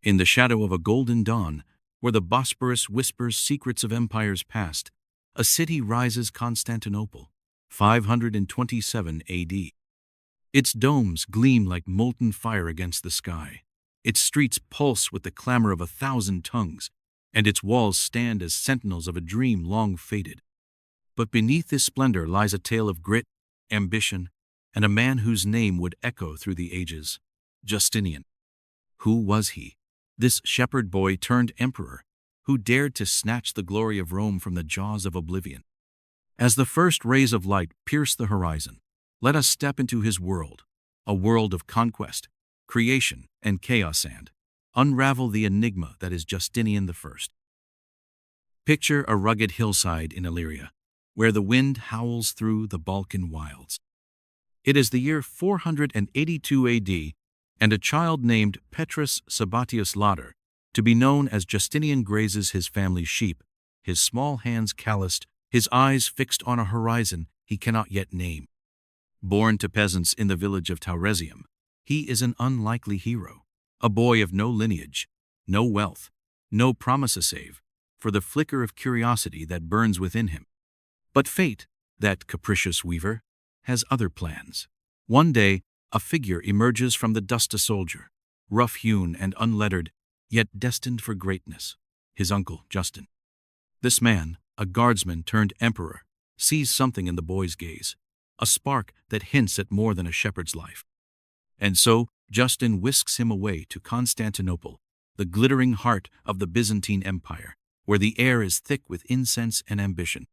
In the shadow of a golden dawn, where the Bosporus whispers secrets of empires past, a city rises, Constantinople, 527 AD. Its domes gleam like molten fire against the sky. Its streets pulse with the clamor of 1,000 tongues, and its walls stand as sentinels of a dream long faded. But beneath this splendor lies a tale of grit, ambition, and a man whose name would echo through the ages: Justinian. Who was he? This shepherd boy turned emperor, who dared to snatch the glory of Rome from the jaws of oblivion. As the first rays of light pierce the horizon, let us step into his world, a world of conquest, creation, and chaos, and unravel the enigma that is Justinian I. Picture a rugged hillside in Illyria, where the wind howls through the Balkan wilds. It is the year 482 AD, and a child named Petrus Sabatius Later, to be known as Justinian, grazes his family's sheep, his small hands calloused, his eyes fixed on a horizon he cannot yet name. Born to peasants in the village of Tauresium, he is an unlikely hero, a boy of no lineage, no wealth, no promise save for the flicker of curiosity that burns within him. But fate, that capricious weaver, has other plans. One day, a figure emerges from the dust, a soldier, rough-hewn and unlettered, yet destined for greatness: his uncle, Justin. This man, a guardsman turned emperor, sees something in the boy's gaze, a spark that hints at more than a shepherd's life. And so, Justin whisks him away to Constantinople, the glittering heart of the Byzantine Empire, where the air is thick with incense and ambition.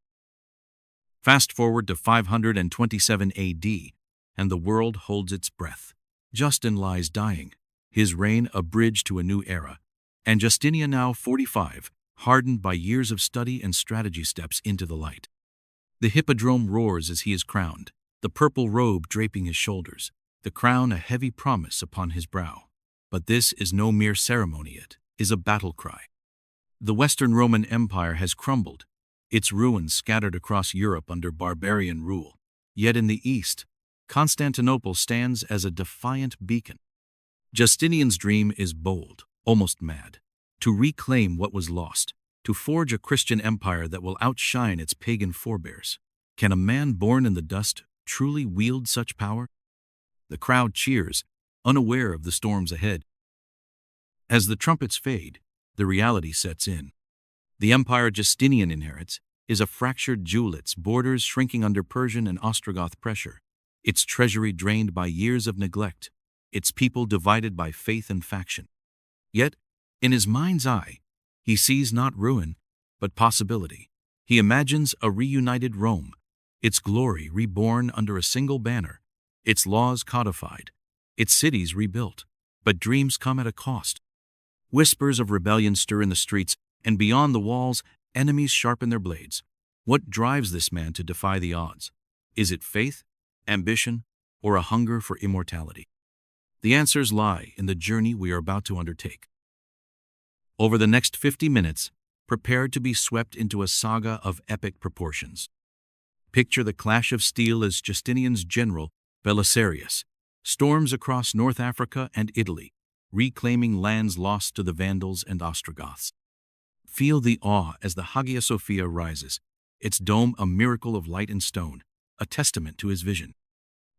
Fast forward to 527 AD, and the world holds its breath. Justin lies dying, his reign a bridge to a new era, and Justinian, now 45, hardened by years of study and strategy, steps into the light. The hippodrome roars as he is crowned, the purple robe draping his shoulders, the crown a heavy promise upon his brow. But this is no mere ceremony, it is a battle cry. The Western Roman Empire has crumbled, its ruins scattered across Europe under barbarian rule. Yet in the East, Constantinople stands as a defiant beacon. Justinian's dream is bold, almost mad: to reclaim what was lost, to forge a Christian empire that will outshine its pagan forebears. Can a man born in the dust truly wield such power? The crowd cheers, unaware of the storms ahead. As the trumpets fade, the reality sets in. The empire Justinian inherits is a fractured jewel, its borders shrinking under Persian and Ostrogoth pressure, its treasury drained by years of neglect, its people divided by faith and faction. Yet, in his mind's eye, he sees not ruin, but possibility. He imagines a reunited Rome, its glory reborn under a single banner, its laws codified, its cities rebuilt. But dreams come at a cost. Whispers of rebellion stir in the streets, and beyond the walls, enemies sharpen their blades. What drives this man to defy the odds? Is it faith, ambition, or a hunger for immortality? The answers lie in the journey we are about to undertake. Over the next 50 minutes, prepare to be swept into a saga of epic proportions. Picture the clash of steel as Justinian's general, Belisarius, storms across North Africa and Italy, reclaiming lands lost to the Vandals and Ostrogoths. Feel the awe as the Hagia Sophia rises, its dome a miracle of light and stone, a testament to his vision.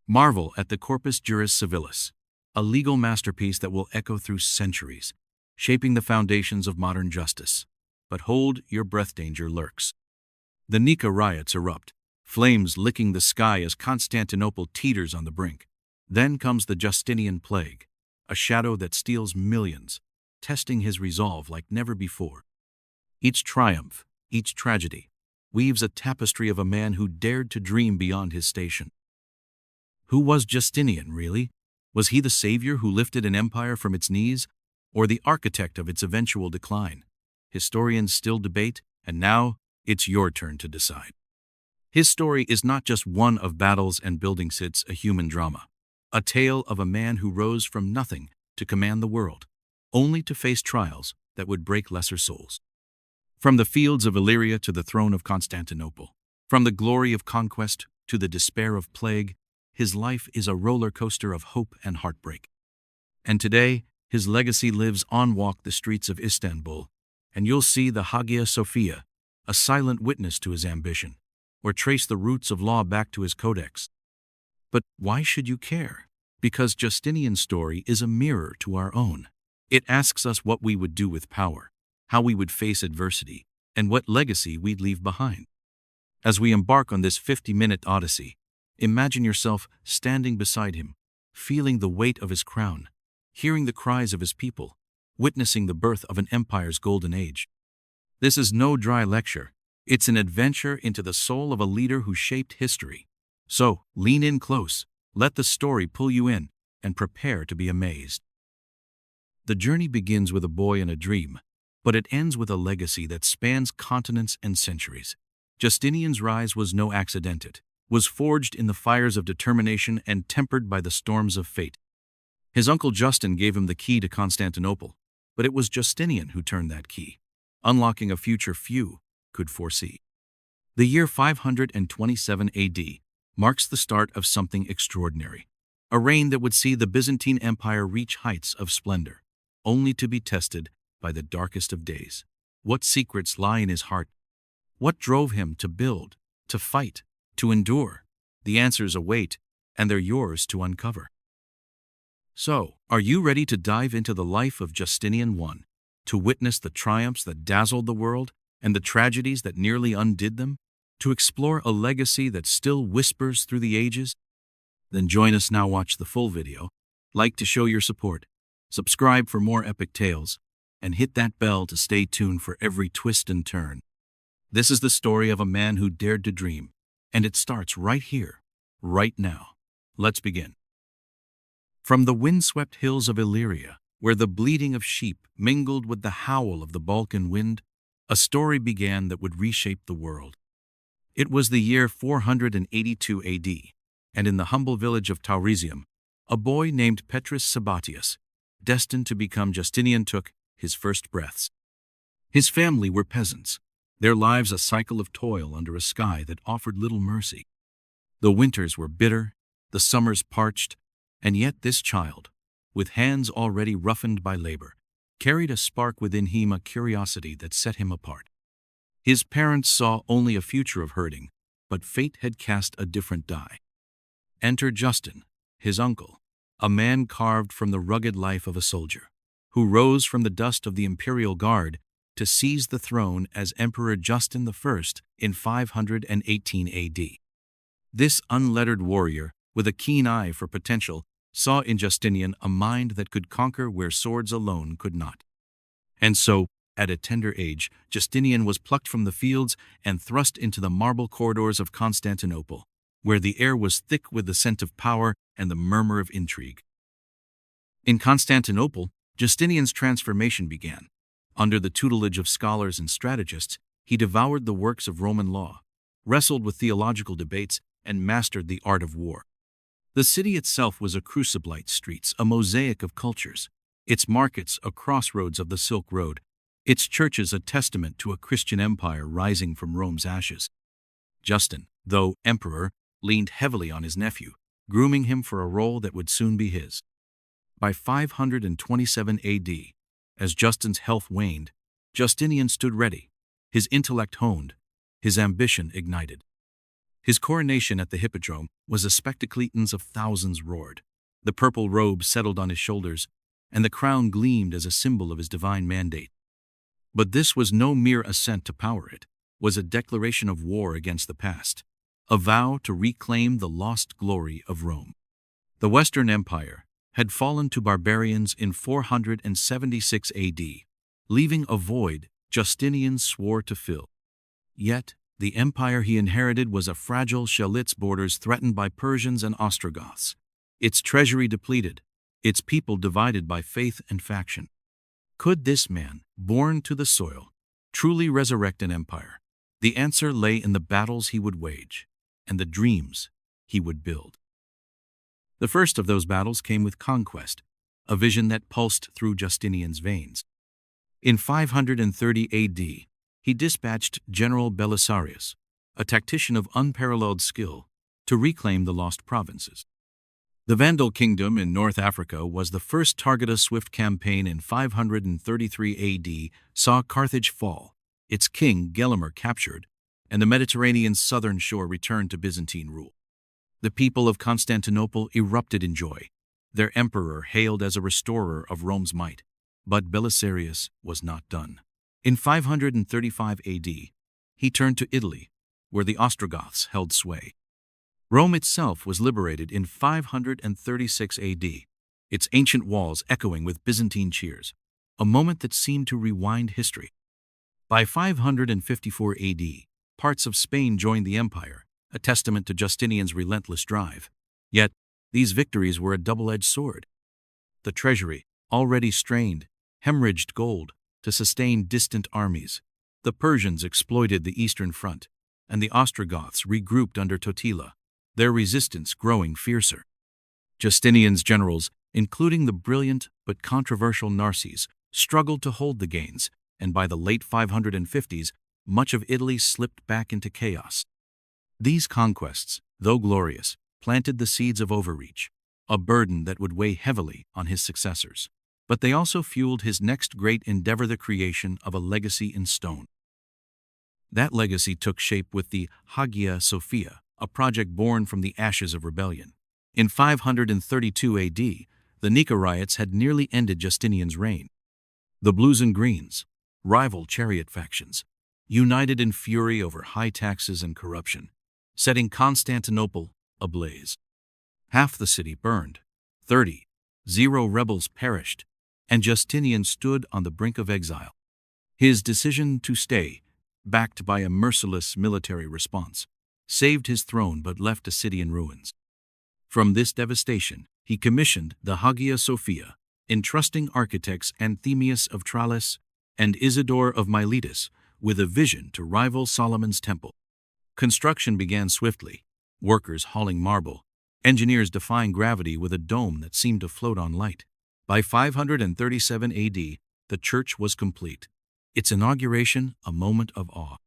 Marvel at the Corpus Juris Civilis, a legal masterpiece that will echo through centuries, shaping the foundations of modern justice. But hold your breath, danger lurks. The Nika Riots erupt, flames licking the sky as Constantinople teeters on the brink. Then comes the Justinian Plague, a shadow that steals millions, testing his resolve like never before. Each triumph, each tragedy, weaves a tapestry of a man who dared to dream beyond his station. Who was Justinian, really? Was he the savior who lifted an empire from its knees, or the architect of its eventual decline? Historians still debate, and now it's your turn to decide. His story is not just one of battles and buildings, it's a human drama, a tale of a man who rose from nothing to command the world, only to face trials that would break lesser souls. From the fields of Illyria to the throne of Constantinople, from the glory of conquest to the despair of plague, his life is a roller coaster of hope and heartbreak. And today, his legacy lives on. Walk the streets of Istanbul, and you'll see the Hagia Sophia, a silent witness to his ambition, or trace the roots of law back to his codex. But why should you care? Because Justinian's story is a mirror to our own. It asks us what we would do with power, how we would face adversity, and what legacy we'd leave behind. As we embark on this 50-minute odyssey, imagine yourself standing beside him, feeling the weight of his crown, hearing the cries of his people, witnessing the birth of an empire's golden age. This is no dry lecture. It's an adventure into the soul of a leader who shaped history. So, lean in close, let the story pull you in, and prepare to be amazed. The journey begins with a boy and a dream, but it ends with a legacy that spans continents and centuries. Justinian's rise was no accident. It was forged in the fires of determination and tempered by the storms of fate. His uncle Justin gave him the key to Constantinople, but it was Justinian who turned that key, unlocking a future few could foresee. The year 527 AD marks the start of something extraordinary, a reign that would see the Byzantine Empire reach heights of splendor, only to be tested by the darkest of days. What secrets lie in his heart? What drove him to build, to fight, to endure? The answers await, and they're yours to uncover. So, are you ready to dive into the life of Justinian I, to witness the triumphs that dazzled the world and the tragedies that nearly undid them? To explore a legacy that still whispers through the ages? Then join us now. Watch the full video, like to show your support, subscribe for more epic tales, and hit that bell to stay tuned for every twist and turn. This is the story of a man who dared to dream, and it starts right here, right now. Let's begin. From the windswept hills of Illyria, where the bleating of sheep mingled with the howl of the Balkan wind, a story began that would reshape the world. It was the year 482 AD, and in the humble village of Taurisium, a boy named Petrus Sabatius, destined to become Justinian, took his first breaths. His family were peasants, their lives a cycle of toil under a sky that offered little mercy. The winters were bitter, the summers parched, and yet this child, with hands already roughened by labor, carried a spark within him, a curiosity that set him apart. His parents saw only a future of herding, but fate had cast a different die. Enter Justin, his uncle, a man carved from the rugged life of a soldier, who rose from the dust of the imperial guard to seize the throne as Emperor Justin I in 518 AD. This unlettered warrior, with a keen eye for potential, saw in Justinian a mind that could conquer where swords alone could not. And so, at a tender age, Justinian was plucked from the fields and thrust into the marble corridors of Constantinople, where the air was thick with the scent of power and the murmur of intrigue. In Constantinople, Justinian's transformation began. Under the tutelage of scholars and strategists, he devoured the works of Roman law, wrestled with theological debates, and mastered the art of war. The city itself was a cruciblite streets, a mosaic of cultures, its markets a crossroads of the Silk Road, its churches a testament to a Christian empire rising from Rome's ashes. Justin, though emperor, leaned heavily on his nephew, grooming him for a role that would soon be his. By 527 AD, as Justin's health waned, Justinian stood ready, his intellect honed, his ambition ignited. His coronation at the Hippodrome was a spectacle of thousands roared. The purple robe settled on his shoulders, and the crown gleamed as a symbol of his divine mandate. But this was no mere ascent to power. It was a declaration of war against the past, a vow to reclaim the lost glory of Rome. The Western Empire had fallen to barbarians in 476 AD, leaving a void Justinian swore to fill. Yet, the empire he inherited was a fragile shell, its borders threatened by Persians and Ostrogoths, its treasury depleted, its people divided by faith and faction. Could this man, born to the soil, truly resurrect an empire? The answer lay in the battles he would wage and the dreams he would build. The first of those battles came with conquest, a vision that pulsed through Justinian's veins. In 530 AD, he dispatched General Belisarius, a tactician of unparalleled skill, to reclaim the lost provinces. The Vandal kingdom in North Africa was the first target. A swift campaign in 533 AD saw Carthage fall, its king Gelimer captured, and the Mediterranean's southern shore returned to Byzantine rule. The people of Constantinople erupted in joy. Their emperor hailed as a restorer of Rome's might. But Belisarius was not done. In 535 AD, he turned to Italy, where the Ostrogoths held sway. Rome itself was liberated in 536 AD, its ancient walls echoing with Byzantine cheers, a moment that seemed to rewind history. By 554 AD, parts of Spain joined the empire, a testament to Justinian's relentless drive. Yet, these victories were a double-edged sword. The treasury, already strained, hemorrhaged gold to sustain distant armies. The Persians exploited the eastern front, and the Ostrogoths regrouped under Totila, their resistance growing fiercer. Justinian's generals, including the brilliant but controversial Narses, struggled to hold the gains, and by the late 550s, much of Italy slipped back into chaos. These conquests, though glorious, planted the seeds of overreach, a burden that would weigh heavily on his successors. But they also fueled his next great endeavor, the creation of a legacy in stone. That legacy took shape with the Hagia Sophia, a project born from the ashes of rebellion. In 532 AD, the Nika Riots had nearly ended Justinian's reign. The Blues and Greens, rival chariot factions, united in fury over high taxes and corruption, setting Constantinople ablaze. Half the city burned, 30 rebels perished, and Justinian stood on the brink of exile. His decision to stay, backed by a merciless military response, saved his throne but left a city in ruins. From this devastation, he commissioned the Hagia Sophia, entrusting architects Anthemius of Tralles and Isidore of Miletus with a vision to rival Solomon's temple. Construction began swiftly, workers hauling marble, engineers defying gravity with a dome that seemed to float on light. By 537 AD, the church was complete, its inauguration a moment of awe.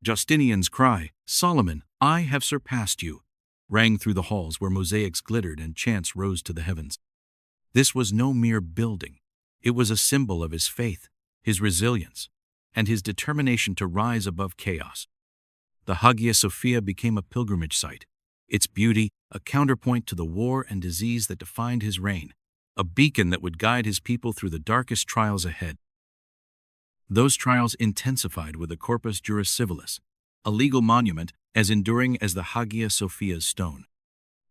Justinian's cry, "Solomon, I have surpassed you," rang through the halls where mosaics glittered and chants rose to the heavens. This was no mere building. It was a symbol of his faith, his resilience, and his determination to rise above chaos. The Hagia Sophia became a pilgrimage site, its beauty a counterpoint to the war and disease that defined his reign, a beacon that would guide his people through the darkest trials ahead. Those trials intensified with the Corpus Juris Civilis, a legal monument as enduring as the Hagia Sophia's stone.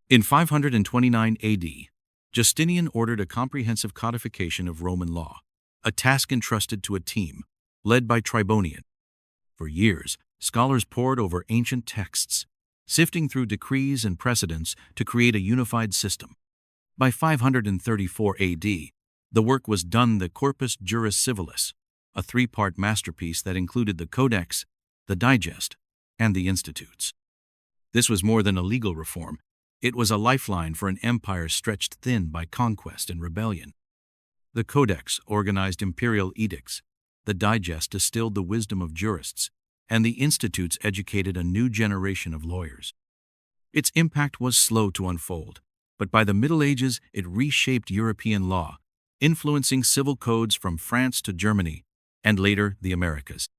In 529 AD, Justinian ordered a comprehensive codification of Roman law, a task entrusted to a team led by Tribonian. For years, scholars pored over ancient texts, sifting through decrees and precedents to create a unified system. By 534 AD, the work was done, the Corpus Juris Civilis, a three-part masterpiece that included the Codex, the Digest, and the Institutes. This was more than a legal reform. It was a lifeline for an empire stretched thin by conquest and rebellion. The Codex organized imperial edicts, the Digest distilled the wisdom of jurists, and the Institutes educated a new generation of lawyers. Its impact was slow to unfold, but by the Middle Ages it reshaped European law, influencing civil codes from France to Germany, and later the Americas.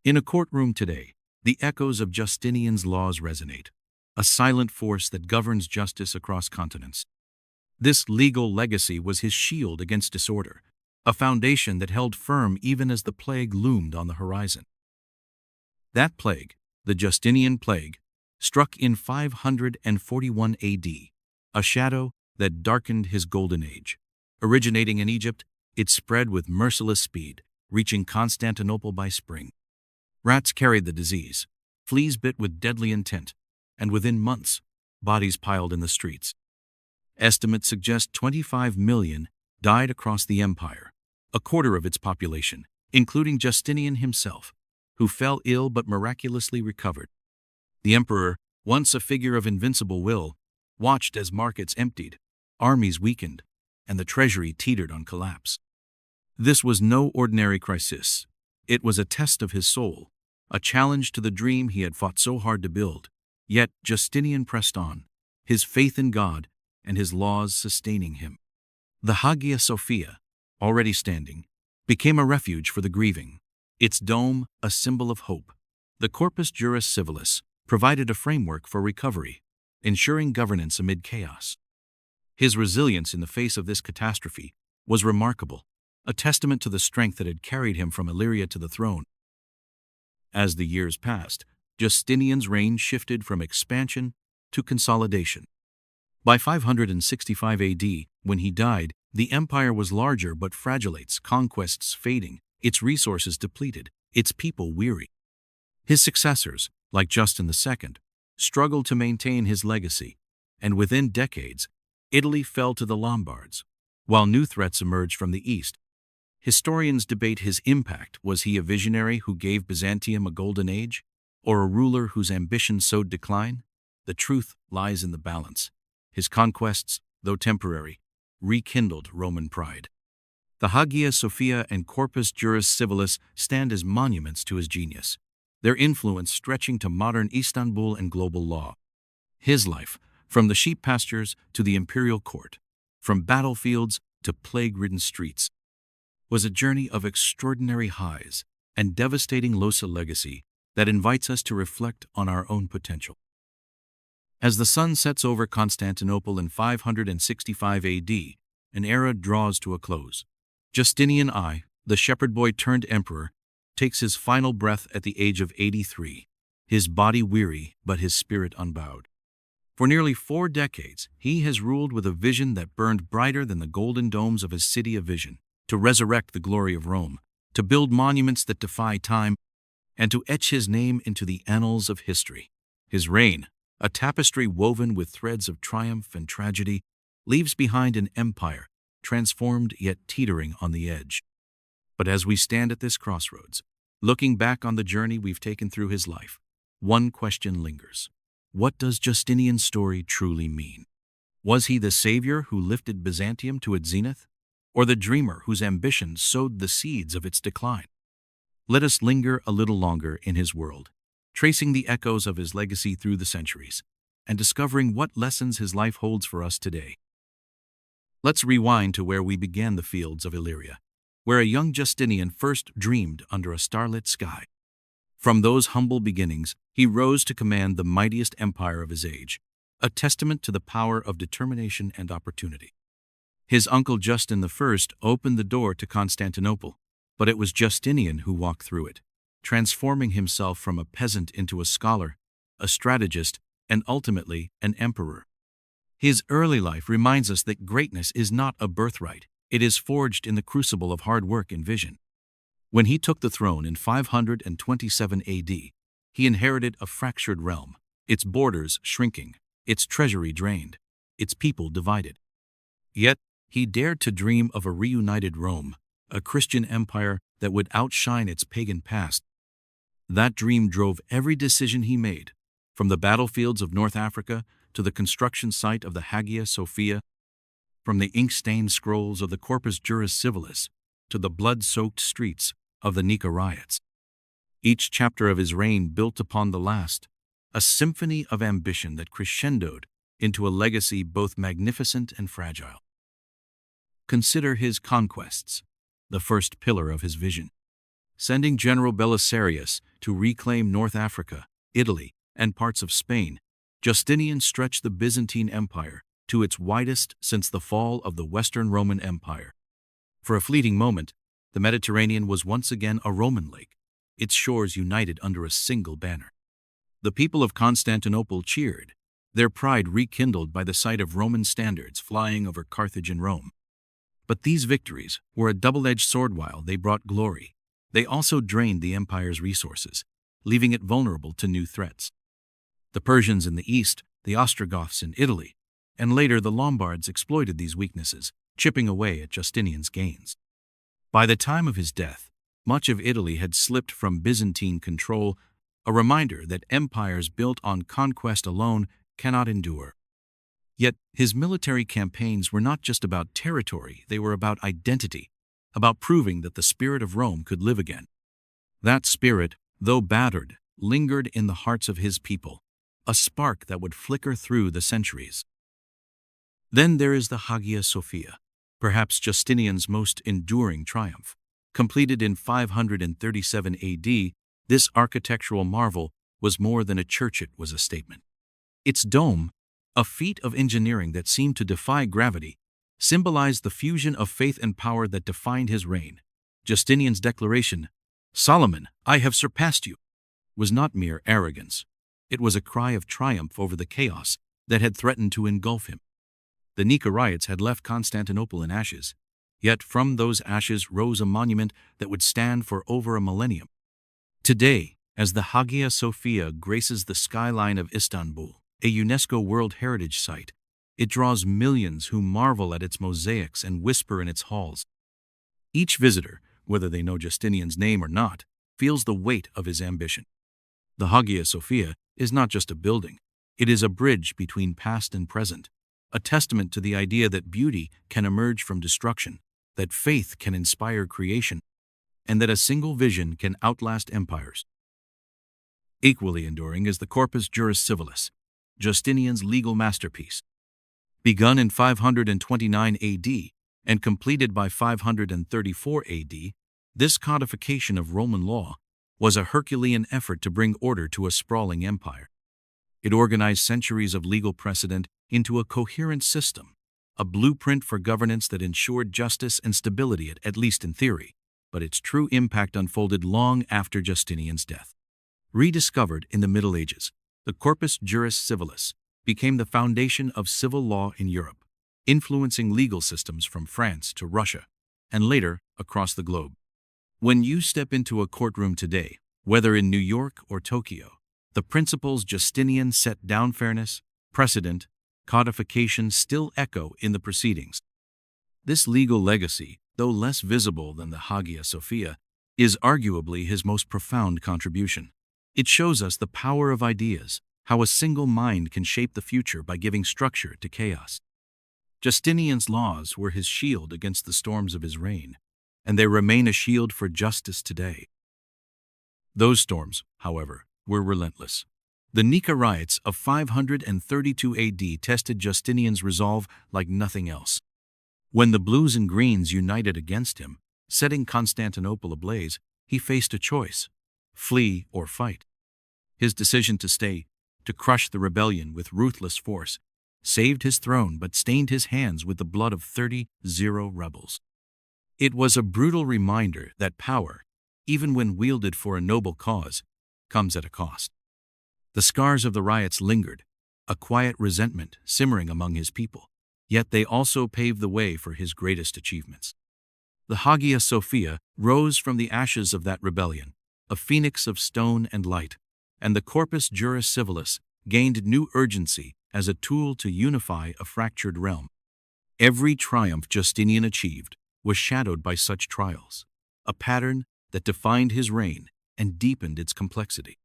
In a courtroom today, the echoes of Justinian's laws resonate, a silent force that governs justice across continents. This legal legacy was his shield against disorder, a foundation that held firm even as the plague loomed on the horizon. That plague, the Justinian Plague, struck in 541 AD, a shadow that darkened his golden age. Originating in Egypt, it spread with merciless speed, reaching Constantinople by spring. Rats carried the disease, fleas bit with deadly intent, and within months, bodies piled in the streets. Estimates suggest 25 million died across the empire, a quarter of its population, including Justinian himself, who fell ill but miraculously recovered. The emperor, once a figure of invincible will, watched as markets emptied, armies weakened, and the treasury teetered on collapse. This was no ordinary crisis. It was a test of his soul, a challenge to the dream he had fought so hard to build. Yet Justinian pressed on, his faith in God and his laws sustaining him. The Hagia Sophia, already standing, became a refuge for the grieving, its dome a symbol of hope. The Corpus Juris Civilis provided a framework for recovery, ensuring governance amid chaos. His resilience in the face of this catastrophe was remarkable, a testament to the strength that had carried him from Illyria to the throne. As the years passed, Justinian's reign shifted from expansion to consolidation. By 565 AD, when he died, the empire was larger but fragile, its conquests fading, its resources depleted, its people weary. His successors, like Justin II, struggled to maintain his legacy, and within decades, Italy fell to the Lombards, while new threats emerged from the east. Historians debate his impact. Was he a visionary who gave Byzantium a golden age, or a ruler whose ambition sowed decline? The truth lies in the balance. His conquests, though temporary, rekindled Roman pride. The Hagia Sophia and Corpus Juris Civilis stand as monuments to his genius, their influence stretching to modern Istanbul and global law. His life, from the sheep pastures to the imperial court, from battlefields to plague-ridden streets, was a journey of extraordinary highs and devastating lows, a legacy that invites us to reflect on our own potential. As the sun sets over Constantinople in 565 AD, an era draws to a close. Justinian I, the shepherd boy turned emperor, takes his final breath at the age of 83, his body weary but his spirit unbowed. For nearly 4 decades, he has ruled with a vision that burned brighter than the golden domes of his city of vision, to resurrect the glory of Rome, to build monuments that defy time, and to etch his name into the annals of history. His reign, a tapestry woven with threads of triumph and tragedy, leaves behind an empire, transformed yet teetering on the edge. But as we stand at this crossroads, looking back on the journey we've taken through his life, one question lingers. What does Justinian's story truly mean? Was he the savior who lifted Byzantium to its zenith, or the dreamer whose ambition sowed the seeds of its decline? Let us linger a little longer in his world, tracing the echoes of his legacy through the centuries, and discovering what lessons his life holds for us today. Let's rewind to where we began, the fields of Illyria, where a young Justinian first dreamed under a starlit sky. From those humble beginnings, he rose to command the mightiest empire of his age, a testament to the power of determination and opportunity. His uncle Justin I opened the door to Constantinople, but it was Justinian who walked through it, transforming himself from a peasant into a scholar, a strategist, and ultimately an emperor. His early life reminds us that greatness is not a birthright, it is forged in the crucible of hard work and vision. When he took the throne in 527 AD, he inherited a fractured realm, its borders shrinking, its treasury drained, its people divided. Yet, he dared to dream of a reunited Rome, a Christian empire that would outshine its pagan past. That dream drove every decision he made, from the battlefields of North Africa to the construction site of the Hagia Sophia, from the ink-stained scrolls of the Corpus Juris Civilis to the blood-soaked streets of the Nika Riots. Each chapter of his reign built upon the last, a symphony of ambition that crescendoed into a legacy both magnificent and fragile. Consider his conquests, the first pillar of his vision. Sending General Belisarius to reclaim North Africa, Italy, and parts of Spain, Justinian stretched the Byzantine Empire to its widest since the fall of the Western Roman Empire. For a fleeting moment, the Mediterranean was once again a Roman lake, its shores united under a single banner. The people of Constantinople cheered, their pride rekindled by the sight of Roman standards flying over Carthage and Rome. But these victories were a double-edged sword. While they brought glory, they also drained the empire's resources, leaving it vulnerable to new threats. The Persians in the east, the Ostrogoths in Italy, and later the Lombards exploited these weaknesses, chipping away at Justinian's gains. By the time of his death, much of Italy had slipped from Byzantine control, a reminder that empires built on conquest alone cannot endure. Yet his military campaigns were not just about territory, they were about identity, about proving that the spirit of Rome could live again. That spirit, though battered, lingered in the hearts of his people, a spark that would flicker through the centuries. Then there is the Hagia Sophia, perhaps Justinian's most enduring triumph. Completed in 537 AD, this architectural marvel was more than a church, it was a statement. Its dome, a feat of engineering that seemed to defy gravity, symbolized the fusion of faith and power that defined his reign. Justinian's declaration, "Solomon, I have surpassed you," was not mere arrogance. It was a cry of triumph over the chaos that had threatened to engulf him. The Nika Riots had left Constantinople in ashes, yet from those ashes rose a monument that would stand for over a millennium. Today, as the Hagia Sophia graces the skyline of Istanbul, a UNESCO World Heritage Site, it draws millions who marvel at its mosaics and whisper in its halls. Each visitor, whether they know Justinian's name or not, feels the weight of his ambition. The Hagia Sophia is not just a building, it is a bridge between past and present, a testament to the idea that beauty can emerge from destruction, that faith can inspire creation, and that a single vision can outlast empires. Equally enduring is the Corpus Juris Civilis, Justinian's legal masterpiece. Begun in 529 AD and completed by 534 AD, this codification of Roman law was a Herculean effort to bring order to a sprawling empire. It organized centuries of legal precedent into a coherent system, a blueprint for governance that ensured justice and stability, at least in theory, but its true impact unfolded long after Justinian's death. Rediscovered in the Middle Ages, the Corpus Juris Civilis became the foundation of civil law in Europe, influencing legal systems from France to Russia, and later across the globe. When you step into a courtroom today, whether in New York or Tokyo, the principles Justinian set down, fairness, precedent, codification, still echo in the proceedings. This legal legacy, though less visible than the Hagia Sophia, is arguably his most profound contribution. It shows us the power of ideas, how a single mind can shape the future by giving structure to chaos. Justinian's laws were his shield against the storms of his reign, and they remain a shield for justice today. Those storms, however, were relentless. The Nika Riots of 532 AD tested Justinian's resolve like nothing else. When the blues and greens united against him, setting Constantinople ablaze, he faced a choice: flee or fight. His decision to stay, to crush the rebellion with ruthless force, saved his throne but stained his hands with the blood of 30 rebels. It was a brutal reminder that power, even when wielded for a noble cause, comes at a cost. The scars of the riots lingered, a quiet resentment simmering among his people, yet they also paved the way for his greatest achievements. The Hagia Sophia rose from the ashes of that rebellion, a phoenix of stone and light, and the Corpus Juris Civilis gained new urgency as a tool to unify a fractured realm. Every triumph Justinian achieved was shadowed by such trials, a pattern that defined his reign and deepened its complexity.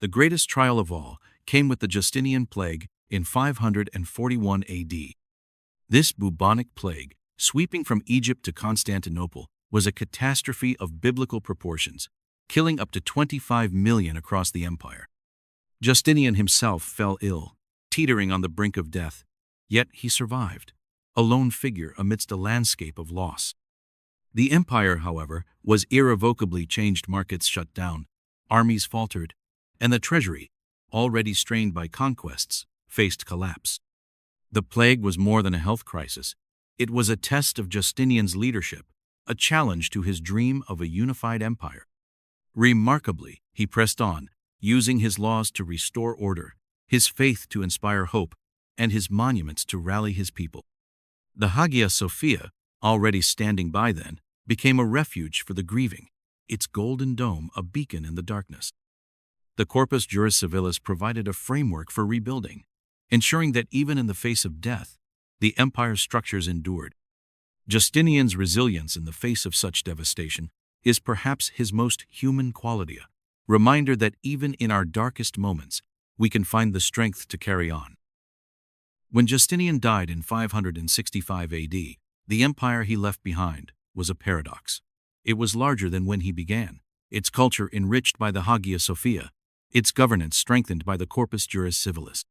The greatest trial of all came with the Justinian Plague in 541 AD. This bubonic plague, sweeping from Egypt to Constantinople, was a catastrophe of biblical proportions, killing up to 25 million across the empire. Justinian himself fell ill, teetering on the brink of death, yet he survived, a lone figure amidst a landscape of loss. The empire, however, was irrevocably changed. Markets shut down, armies faltered, and the treasury, already strained by conquests, faced collapse. The plague was more than a health crisis. It was a test of Justinian's leadership, a challenge to his dream of a unified empire. Remarkably, he pressed on, using his laws to restore order, his faith to inspire hope, and his monuments to rally his people. The Hagia Sophia, already standing by then, became a refuge for the grieving, its golden dome a beacon in the darkness. The Corpus Juris Civilis provided a framework for rebuilding, ensuring that even in the face of death, the empire's structures endured. Justinian's resilience in the face of such devastation is perhaps his most human quality, a reminder that even in our darkest moments, we can find the strength to carry on. When Justinian died in 565 AD, the empire he left behind was a paradox. It was larger than when he began, its culture enriched by the Hagia Sophia, its governance strengthened by the Corpus Juris Civilis.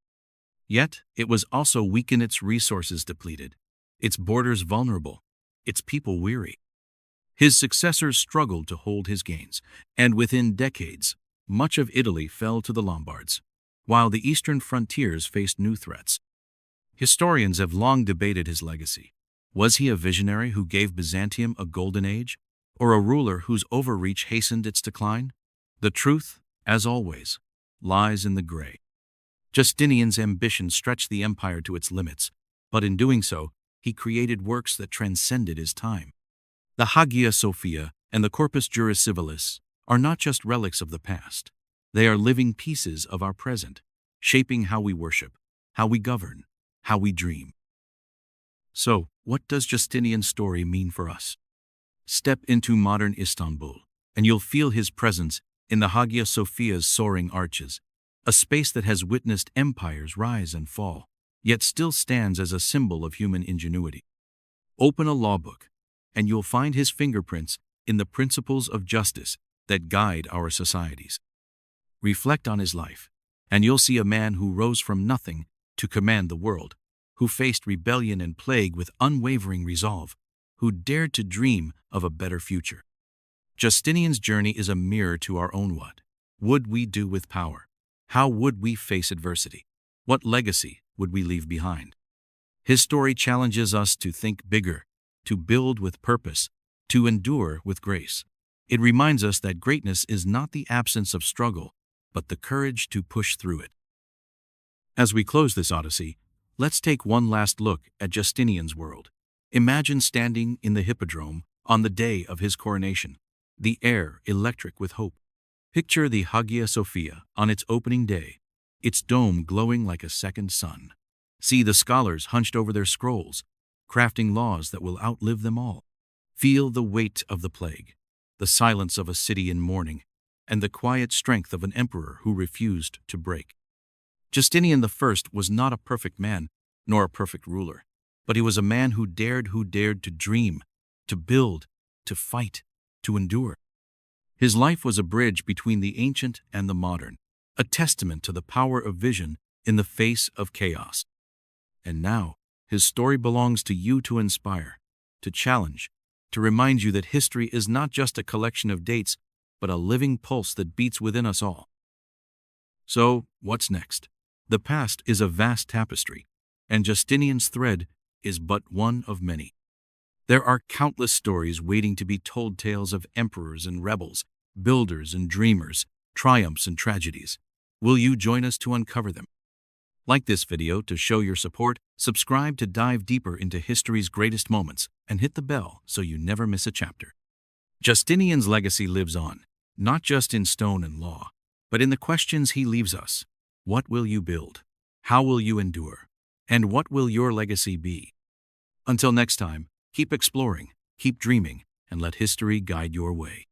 Yet, it was also weak in its resources depleted, its borders vulnerable, its people weary. His successors struggled to hold his gains, and within decades, much of Italy fell to the Lombards, while the eastern frontiers faced new threats. Historians have long debated his legacy. Was he a visionary who gave Byzantium a golden age, or a ruler whose overreach hastened its decline? The truth, as always, lies in the gray. Justinian's ambition stretched the empire to its limits, but in doing so, he created works that transcended his time. The Hagia Sophia and the Corpus Juris Civilis are not just relics of the past. They are living pieces of our present, shaping how we worship, how we govern, how we dream. So, what does Justinian's story mean for us? Step into modern Istanbul, and you'll feel his presence in the Hagia Sophia's soaring arches, a space that has witnessed empires rise and fall, yet still stands as a symbol of human ingenuity. Open a law book, and you'll find his fingerprints in the principles of justice that guide our societies. Reflect on his life, and you'll see a man who rose from nothing to command the world, who faced rebellion and plague with unwavering resolve, who dared to dream of a better future. Justinian's journey is a mirror to our own. What would we do with power? How would we face adversity? What legacy would we leave behind? His story challenges us to think bigger, to build with purpose, to endure with grace. It reminds us that greatness is not the absence of struggle, but the courage to push through it. As we close this odyssey, let's take one last look at Justinian's world. Imagine standing in the Hippodrome on the day of his coronation, the air electric with hope. Picture the Hagia Sophia on its opening day, its dome glowing like a second sun. See the scholars hunched over their scrolls, crafting laws that will outlive them all. Feel the weight of the plague, the silence of a city in mourning, and the quiet strength of an emperor who refused to break. Justinian I was not a perfect man, nor a perfect ruler, but he was a man who dared to dream, to build, to fight, to endure. His life was a bridge between the ancient and the modern, a testament to the power of vision in the face of chaos. And now, his story belongs to you to inspire, to challenge, to remind you that history is not just a collection of dates, but a living pulse that beats within us all. So, what's next? The past is a vast tapestry, and Justinian's thread is but one of many. There are countless stories waiting to be told, tales of emperors and rebels, builders and dreamers, triumphs and tragedies. Will you join us to uncover them? Like this video to show your support, subscribe to dive deeper into history's greatest moments, and hit the bell so you never miss a chapter. Justinian's legacy lives on, not just in stone and law, but in the questions he leaves us. What will you build? How will you endure? And what will your legacy be? Until next time, keep exploring, keep dreaming, and let history guide your way.